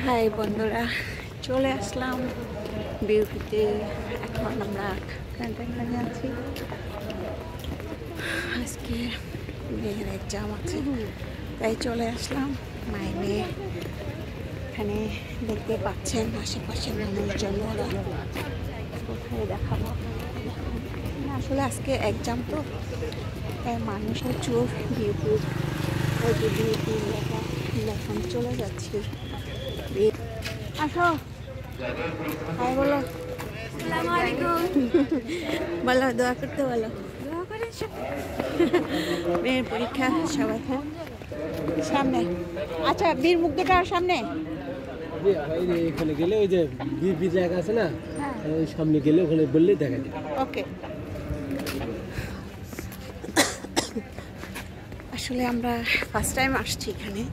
High বন্ধুরা, চলে আসলাম বিউটিতে। এখন আমরা ক্যান্টিনে আছি। আজকে মেয়ের এক্সাম আছে, তাই চলে আসলাম। মেয়ে এখানে দেখতে পাচ্ছেন আশেপাশের মানুষজন, ওরা কোথায় দেখাবো। আসলে আজকে এক্সাম তো, তাই মানুষ প্রচুর। বিউটির ওই যে বিউটির লেখা, এখন চলে যাচ্ছি। আসো, হাই বলো। আসসালামু আলাইকুম। বলো, দোয়া করতে বলো। দোয়া করেন সব। মেয়ের পরীক্ষা, সবাই সামনে। আচ্ছা, বীর মুগ্ধটার সামনে এখানে গেলে ওই যে বিপি জায়গা আছে না, হ্যাঁ, ওই সামনে গেলে ওখানে বললেই দেখা যায়। ওকে। আসলে আমরা ফার্স্ট টাইম আসছি এখানে,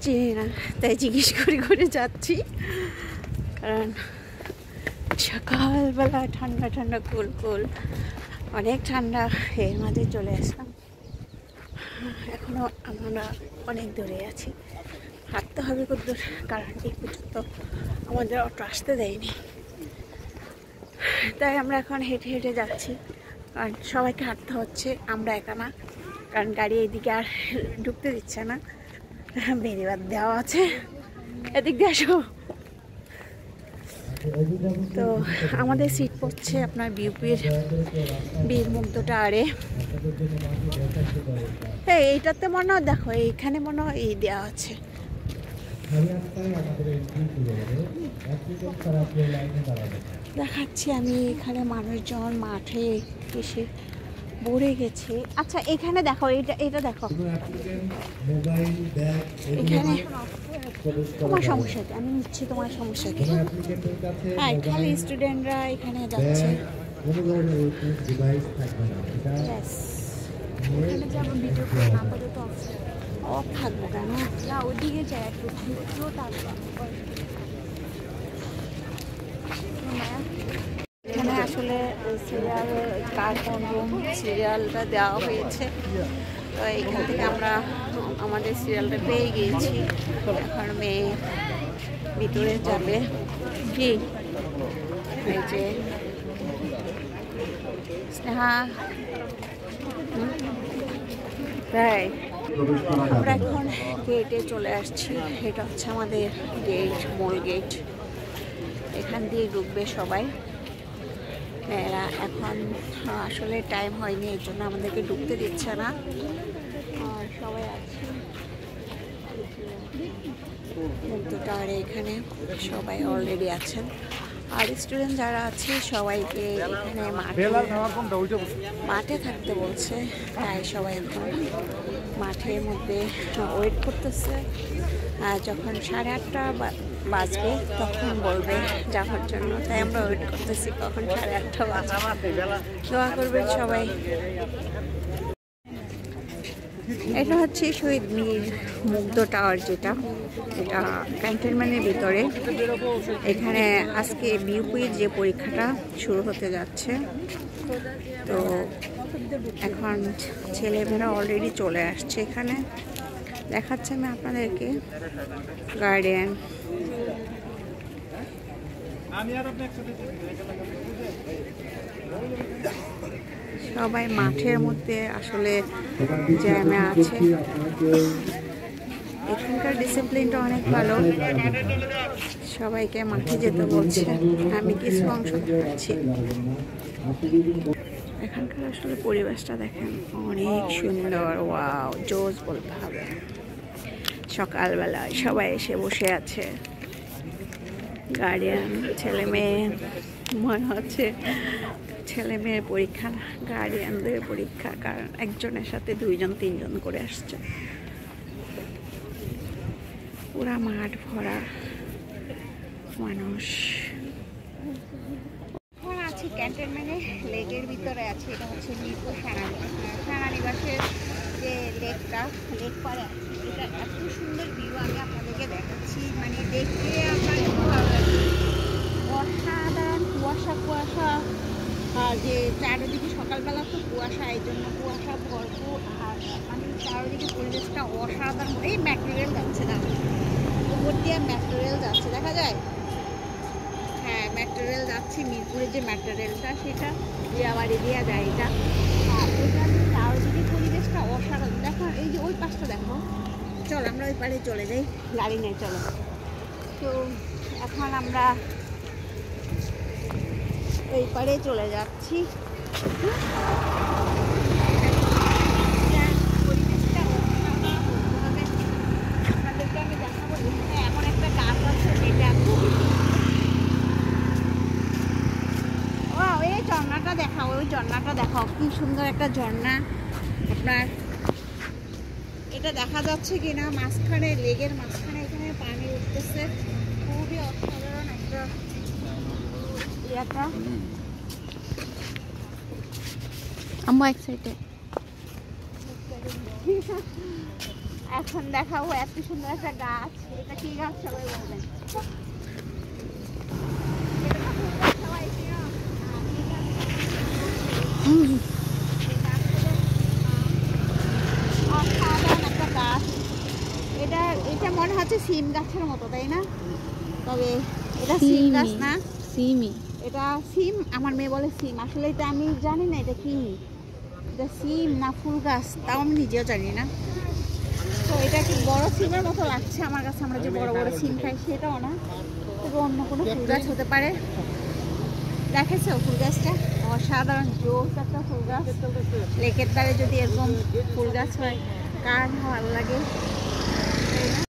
চিনি না, তাই জিজ্ঞেস করে করে যাচ্ছি। কারণ সকালবেলা ঠান্ডা ঠান্ডা, কুল কুল, অনেক ঠান্ডা। এর মাঝে চলে আসলাম। এখনও আমরা অনেক দূরে আছি, হাঁটতে হবে কতদূর, কারণ এই পর্যন্ত আমাদের অটো আসতে দেয়নি। তাই আমরা এখন হেঁটে হেঁটে যাচ্ছি, কারণ সবাইকে হাঁটতে হচ্ছে, আমরা একা না। কারণ গাড়ি এইদিকে আর ঢুকতে দিচ্ছে না, বেরিবাদ দেওয়া আছে। এদিক দিয়ে আসো। তো আমাদের সিট পড়ছে আপনার বিউপির বীর মুগ্ধটা আরে। হ্যাঁ, এইটাতে মনে হয়, দেখো এইখানে মনে হয় এই দেওয়া আছে। দেখাচ্ছি আমি, এখানে মানুষজন মাঠে এসে ভরে গেছে। আচ্ছা, এখানে দেখো, এটা দেখো, এখানে তোমার সমস্যা কি? আমি নিচ্ছি তোমার সমস্যা কি? হ্যাঁ, খালি স্টুডেন্টরা এখানে যাচ্ছে। এখানে যেমন ভিডিও করে আপাতত অফ থাকবো কেন? না ওইদিকে যায় একটু ভিডিও থাকবে। এখানে আসলে সিরিয়াল, কার্টুন রুম সিরিয়ালটা দেওয়া হয়েছে। তো এখান থেকে আমরা আমাদের সিরিয়ালটা পেয়ে গিয়েছি। এখন মেয়ে ভিতরে যাবে। কি এই যে স্নেহা, তাই আমরা এখন গেটে চলে আসছি। এটা হচ্ছে আমাদের গেট, মূল গেট। এখান দিয়ে ঢুকবে সবাই মেয়েরা। এখন আসলে টাইম হয়নি, এই জন্য আমাদেরকে ঢুকতে দিচ্ছে না। আর সবাই আছে মুগ্ধটা, আর এখানে সবাই অলরেডি আছেন। আর স্টুডেন্ট যারা আছে সবাইকে এখানে মাঠে থাকতে বলছে, তাই সবাই এখন মাঠের মধ্যে ওয়েট করতেছে। আর যখন 8:30 বাজবে তখন বলবে যাওয়ার জন্য, তাই আমরা ওয়েট করতেছি কখন 8:30 বাজবে। দোয়া করবেন সবাই। এটা হচ্ছে শহীদ বীর মুগ্ধ টাওয়ার, যেটা ক্যান্টনমেন্টের ভিতরে। এখানে আজকে বিউপির যে পরীক্ষাটা শুরু হতে যাচ্ছে, তো এখন ছেলেমেয়েরা অলরেডি চলে আসছে। এখানে দেখাচ্ছে আমি আপনাদেরকে গার্ডেন। সবাই মাঠের মধ্যে আসলে জ্যামে আছে। এখানকার ডিসিপ্লিনটা অনেক ভালো, সবাইকে মাঠে যেতে বলছে। আমি কিছু অংশ দেখাচ্ছি। এখানকার আসলে পরিবেশটা দেখেন, অনেক সুন্দর। ওয়াও, জোস বলতে হবে। সকালবেলায় সবাই এসে বসে আছে, গার্ডিয়ান, ছেলে মেয়ে। মনে হচ্ছে ছেলে মেয়ের পরীক্ষা না, গার্ডিয়ানদের পরীক্ষা, কারণ একজনের সাথে 2জন 3জন করে আসছে। পুরা মাঠ ভরা মানুষ। এখন আছি ক্যান্টনমেন্টের লেকের ভিতরে আছি। এটা হচ্ছে মিরপুর সেনানিবাসের যে লেকটা, লেক পারে আছি। এটা এত সুন্দর ভিউ, আমি আপনাদেরকে দেখাচ্ছি। মানে দেখতে আপনার খুব ভালো লাগছে। অসাধারণ কুয়াশা কুয়াশা, আর যে চারিদিকে সকালবেলা তো কুয়াশা, এই জন্য কুয়াশা ভরপুর। আর মানে চারিদিকে পরিবেশটা অসাধারণ। এই মেট্রো রেল যাচ্ছে না, উপর দিয়ে মেট্রো রেল যাচ্ছে, দেখা যায়। হ্যাঁ, মেট্রো রেল যাচ্ছে, মিরপুরের যে মেট্রো রেলটা সেটা দিয়াবাড়ি দিয়া যায় এটা। আর এটা যদি পরিবেশটা অসাধারণ, দেখো এই যে ওই পাশটা দেখো। চল আমরা ওই পাড়ে চলে যাই, গাড়ি নেই, চলো। তো এখন আমরা ওই পাড়ে চলে যাচ্ছি। পরিবেশটা আপনাদেরকে আমি দেখাবো। এখানে এমন একটা গাছ আছে যেটা এই ঝর্ণাটা দেখাও, ওই ঝর্ণাটা দেখাও, কি সুন্দর একটা ঝর্ণা। আপনার এটা দেখা যাচ্ছে কিনা, মাঝখানে লেগের মাঝখানে এখানে পানি উঠতেছে, খুবই অসাধারণ একটা ইয়াটা। আম্মু এক সাইডে। এখন দেখাবো এত সুন্দর একটা গাছ। এটা কি গাছ সবাই বলবেন? অসাধারণ একটা গাছ। এটা মনে হচ্ছে সিম গাছের মতো, তাই না? তবে এটা সিম গাছ না, সিমি। এটা সিম। আমার মেয়ে বলে সিম, আসলে এটা আমি জানি না এটা কি, এটা সিম না ফুল গাছ তাও আমি নিজেও জানি না। তো এটা কি বড় সিমের মতো লাগছে আমার কাছে, আমরা যে বড় বড় সিম খাই সেটাও না, তবে অন্য কোনো ফুল গাছ হতে পারে। দেখেছো ফুল গাছটা? অসাধারণ জোস একটা ফুল গাছ। লেকের ধারে যদি এরকম ফুল গাছ হয় কার ভালো লাগে।